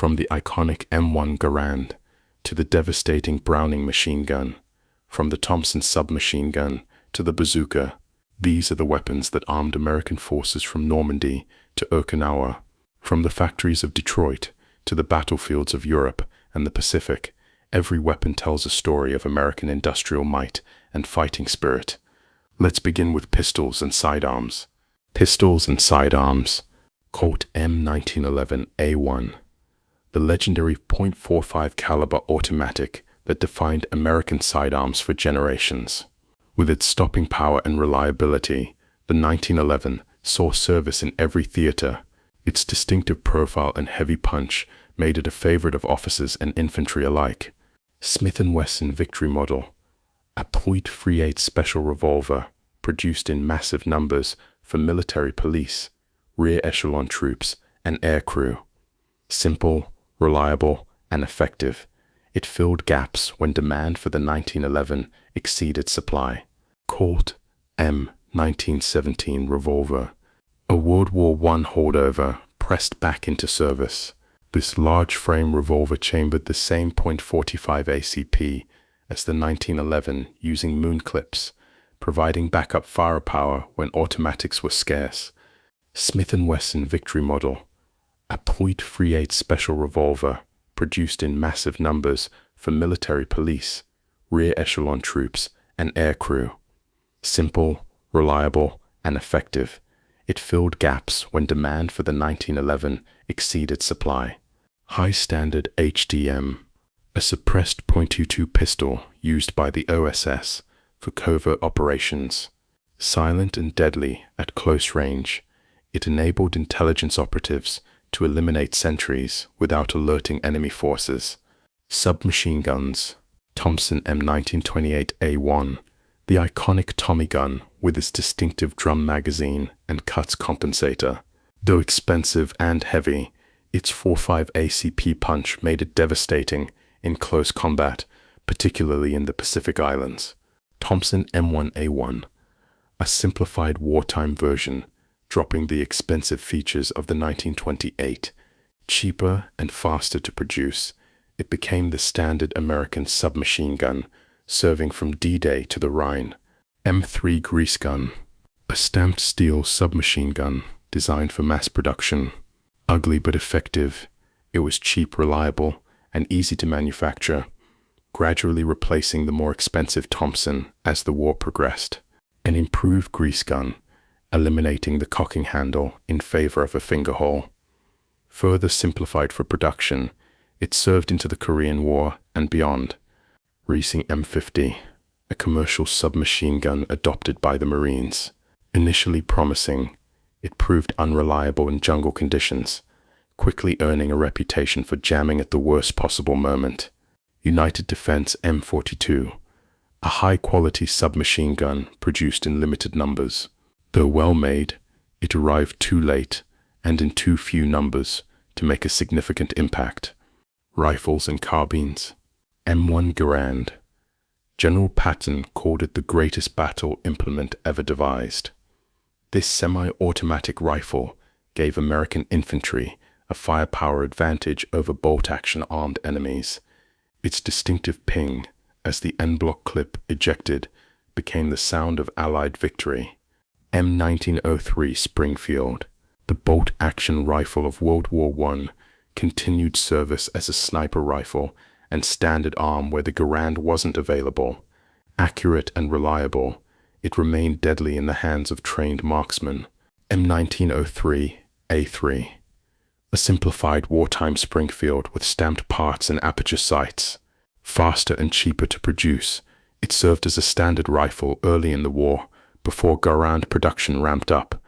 From the iconic M1 Garand to the devastating Browning machine gun, from the Thompson submachine gun to the bazooka, these are the weapons that armed American forces from Normandy to Okinawa, from the factories of Detroit to the battlefields of Europe and the Pacific. Every weapon tells a story of American industrial might and fighting spirit. Let's begin with pistols and sidearms. Pistols and sidearms. Colt M1911A1. The legendary .45 caliber automatic that defined American sidearms for generations. With its stopping power and reliability, the 1911 saw service in every theater. Its distinctive profile and heavy punch made it a favorite of officers and infantry alike. Smith & Wesson Victory Model, a .38 special revolver produced in massive numbers for military police, rear echelon troops, and air crew. Simple, reliable, and effective, it filled gaps when demand for the 1911 exceeded supply. Colt M1917 revolver, a World War I holdover pressed back into service. This large-frame revolver chambered the same .45 ACP as the 1911 using moon clips, providing backup firepower when automatics were scarce. Smith & Wesson Victory Model, a .38 special revolver produced in massive numbers for military police, rear echelon troops, and air crew. Simple, reliable, and effective, it filled gaps when demand for the 1911 exceeded supply. High Standard HDM, a suppressed .22 pistol used by the OSS for covert operations. Silent and deadly at close range, it enabled intelligence operatives to eliminate sentries without alerting enemy forces. Submachine guns. Thompson M1928A1, the iconic Tommy gun with its distinctive drum magazine and cuts compensator. Though expensive and heavy, its 4.5 ACP punch made it devastating in close combat, particularly in the Pacific Islands. Thompson M1A1, a simplified wartime version, dropping the expensive features of the 1928. Cheaper and faster to produce, it became the standard American submachine gun, serving from D-Day to the Rhine. M3 Grease Gun, a stamped steel submachine gun designed for mass production. Ugly but effective, it was cheap, reliable, and easy to manufacture, gradually replacing the more expensive Thompson as the war progressed. An improved grease gun, eliminating the cocking handle in favor of a finger hole. Further simplified for production, it served into the Korean War and beyond. Racing M50, a commercial submachine gun adopted by the Marines. Initially promising, it proved unreliable in jungle conditions, quickly earning a reputation for jamming at the worst possible moment. United Defense M42, a high-quality submachine gun produced in limited numbers. Though well-made, it arrived too late and in too few numbers to make a significant impact. Rifles and carbines. M1 Garand. General Patton called it the greatest battle implement ever devised. This semi-automatic rifle gave American infantry a firepower advantage over bolt-action armed enemies. Its distinctive ping, as the en-bloc clip ejected, became the sound of Allied victory. M1903 Springfield, the bolt-action rifle of World War I, continued service as a sniper rifle and standard arm where the Garand wasn't available. Accurate and reliable, it remained deadly in the hands of trained marksmen. M1903A3, a simplified wartime Springfield with stamped parts and aperture sights. Faster and cheaper to produce, it served as a standard rifle early in the war before Garand production ramped up.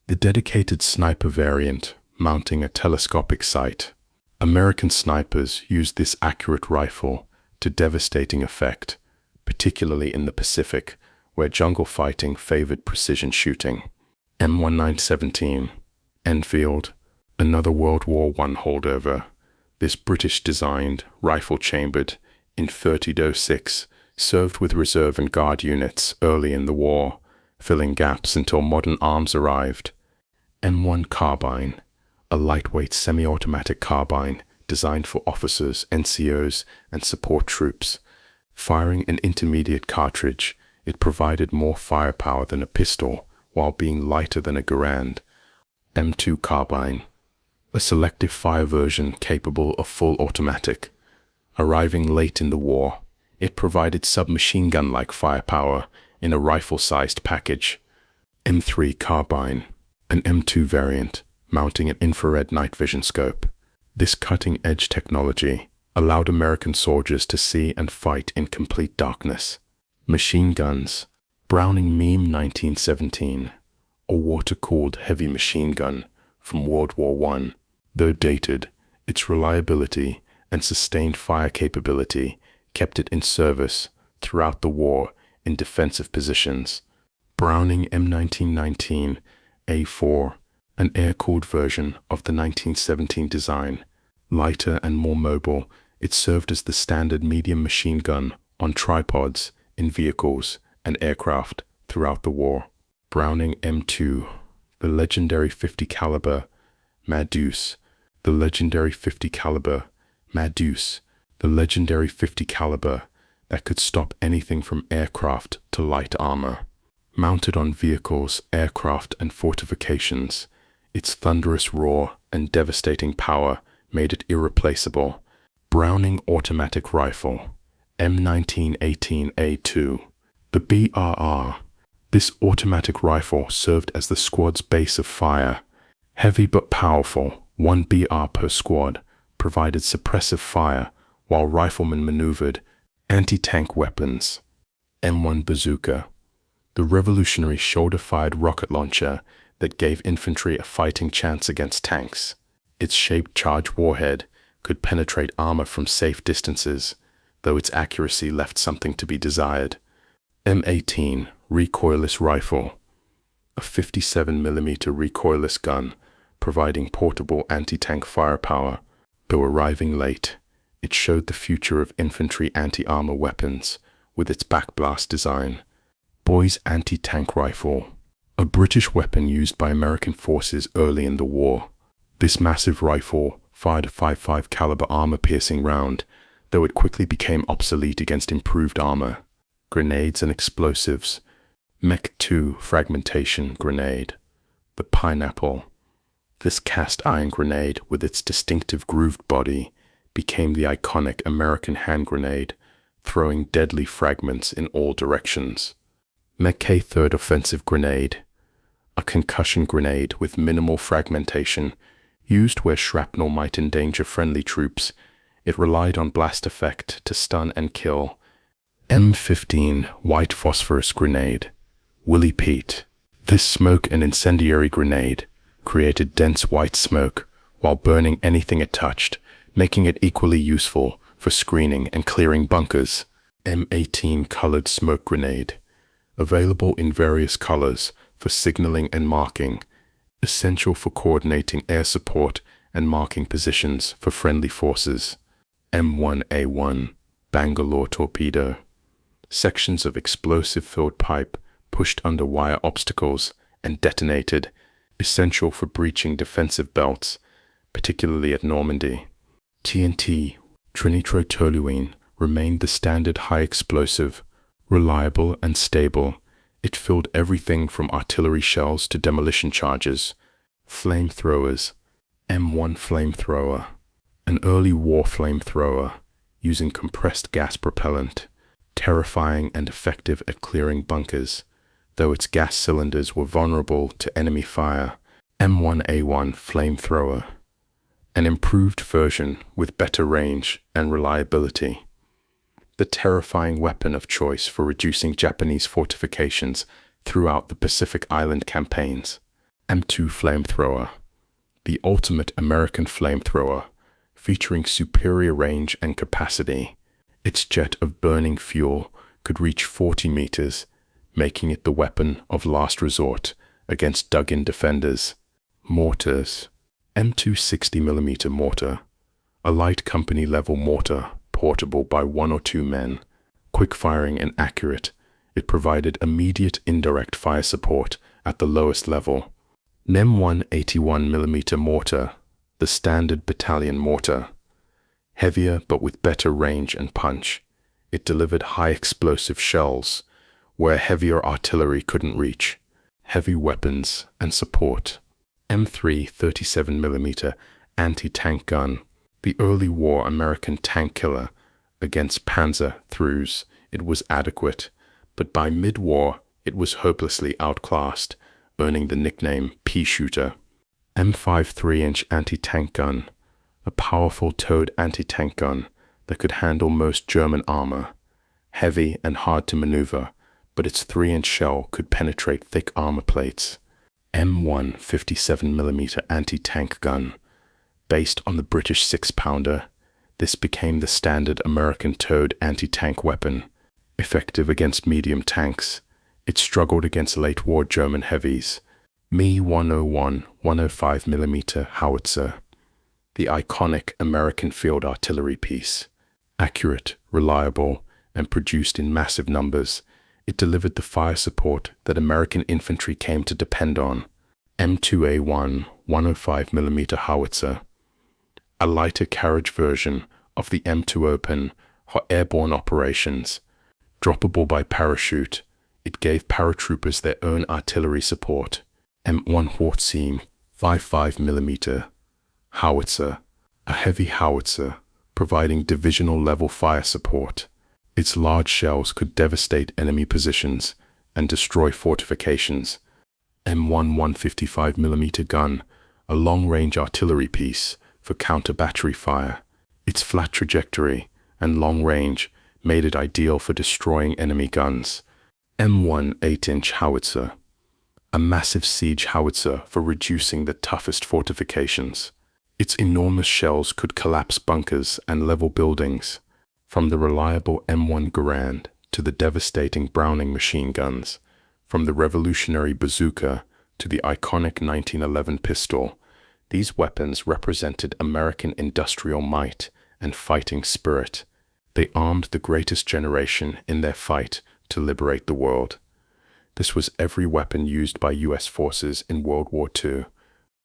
The dedicated sniper variant, mounting a telescopic sight. American snipers used this accurate rifle to devastating effect, particularly in the Pacific, where jungle fighting favored precision shooting. M1917, Enfield, another World War I holdover. This British-designed, rifle-chambered, in 30-06, served with reserve and guard units early in the war, filling gaps until modern arms arrived. M1 Carbine, a lightweight semi-automatic carbine designed for officers, NCOs, and support troops. Firing an intermediate cartridge, it provided more firepower than a pistol, while being lighter than a Garand. M2 Carbine, a selective fire version capable of full automatic. Arriving late in the war, it provided submachine gun-like firepower in a rifle-sized package. M3 Carbine, an M2 variant, mounting an infrared night vision scope. This cutting-edge technology allowed American soldiers to see and fight in complete darkness. Machine guns, Browning Meme 1917, a water-cooled heavy machine gun from World War I. Though dated, its reliability and sustained fire capability kept it in service throughout the war in defensive positions. Browning M1919 A4, an air-cooled version of the 1917 design. Lighter and more mobile, it served as the standard medium machine gun on tripods in vehicles and aircraft throughout the war. Browning M2, the legendary 50 caliber Madus, the legendary 50 caliber Madus, the legendary 50 caliber that could stop anything from aircraft to light armor. Mounted on vehicles, aircraft, and fortifications, its thunderous roar and devastating power made it irreplaceable. Browning Automatic Rifle, M1918A2, the BRR. This automatic rifle served as the squad's base of fire. Heavy but powerful, 1 BR per squad, provided suppressive fire while riflemen maneuvered anti-tank weapons. M1 Bazooka, the revolutionary shoulder-fired rocket launcher that gave infantry a fighting chance against tanks. Its shaped charge warhead could penetrate armor from safe distances, though its accuracy left something to be desired. M18 Recoilless Rifle, a 57mm recoilless gun providing portable anti-tank firepower. Though arriving late, it showed the future of infantry anti-armor weapons with its backblast design. Boy's Anti-Tank Rifle, a British weapon used by American forces early in the war. This massive rifle fired a .55 caliber armor-piercing round, though it quickly became obsolete against improved armor. Grenades and explosives. Mech 2 Fragmentation Grenade, the Pineapple. This cast-iron grenade, with its distinctive grooved body, became the iconic American hand grenade, throwing deadly fragments in all directions. Mech K Third Offensive Grenade, a concussion grenade with minimal fragmentation, used where shrapnel might endanger friendly troops. It relied on blast effect to stun and kill. M15 White Phosphorus Grenade, Willie Pete. This smoke and incendiary grenade created dense white smoke while burning anything it touched, making it equally useful for screening and clearing bunkers. M18 Colored Smoke Grenade, available in various colors for signaling and marking, essential for coordinating air support and marking positions for friendly forces. M1A1 Bangalore Torpedo, sections of explosive-filled pipe pushed under wire obstacles and detonated, essential for breaching defensive belts, particularly at Normandy. TNT, trinitrotoluene, remained the standard high explosive, reliable and stable. It filled everything from artillery shells to demolition charges. Flamethrowers, M1 Flamethrower, an early war flamethrower using compressed gas propellant, terrifying and effective at clearing bunkers, though its gas cylinders were vulnerable to enemy fire. M1A1 Flamethrower, an improved version with better range and reliability. The terrifying weapon of choice for reducing Japanese fortifications throughout the Pacific Island campaigns. M2 Flamethrower, the ultimate American flamethrower, featuring superior range and capacity. Its jet of burning fuel could reach 40 meters, making it the weapon of last resort against dug-in defenders. Mortars, M2 60mm mortar, a light company-level mortar portable by 1 or 2 men. Quick-firing and accurate, it provided immediate indirect fire support at the lowest level. M1 81mm mortar, the standard battalion mortar, Heavier but with better range and punch, it delivered high explosive shells where heavier artillery couldn't reach. Heavy weapons and support. M3 37mm anti-tank gun, the early war American tank killer against Panzer IIIs. It was adequate, but by mid-war it was hopelessly outclassed, earning the nickname pea shooter. M5 3-inch anti-tank gun, a powerful towed anti-tank gun that could handle most German armor. Heavy and hard to maneuver, but its 3-inch shell could penetrate thick armor plates. M1 57mm anti-tank gun. Based on the British 6-pounder, this became the standard American towed anti-tank weapon. Effective against medium tanks, it struggled against late-war German heavies. Me 101 105mm howitzer, the iconic American field artillery piece. Accurate, reliable, and produced in massive numbers, it delivered the fire support that American infantry came to depend on. M2A1 105mm howitzer, a lighter carriage version of the M2 Open for airborne operations. Droppable by parachute, it gave paratroopers their own artillery support. M1 Hortzheim 55mm howitzer, a heavy howitzer providing divisional level fire support. Its large shells could devastate enemy positions and destroy fortifications. M1 155mm gun, a long-range artillery piece for counter-battery fire. Its flat trajectory and long range made it ideal for destroying enemy guns. M1 8-inch howitzer, a massive siege howitzer for reducing the toughest fortifications. Its enormous shells could collapse bunkers and level buildings. From the reliable M1 Garand to the devastating Browning machine guns, from the revolutionary bazooka to the iconic 1911 pistol, these weapons represented American industrial might and fighting spirit. They armed the greatest generation in their fight to liberate the world. This was every weapon used by U.S. forces in World War II.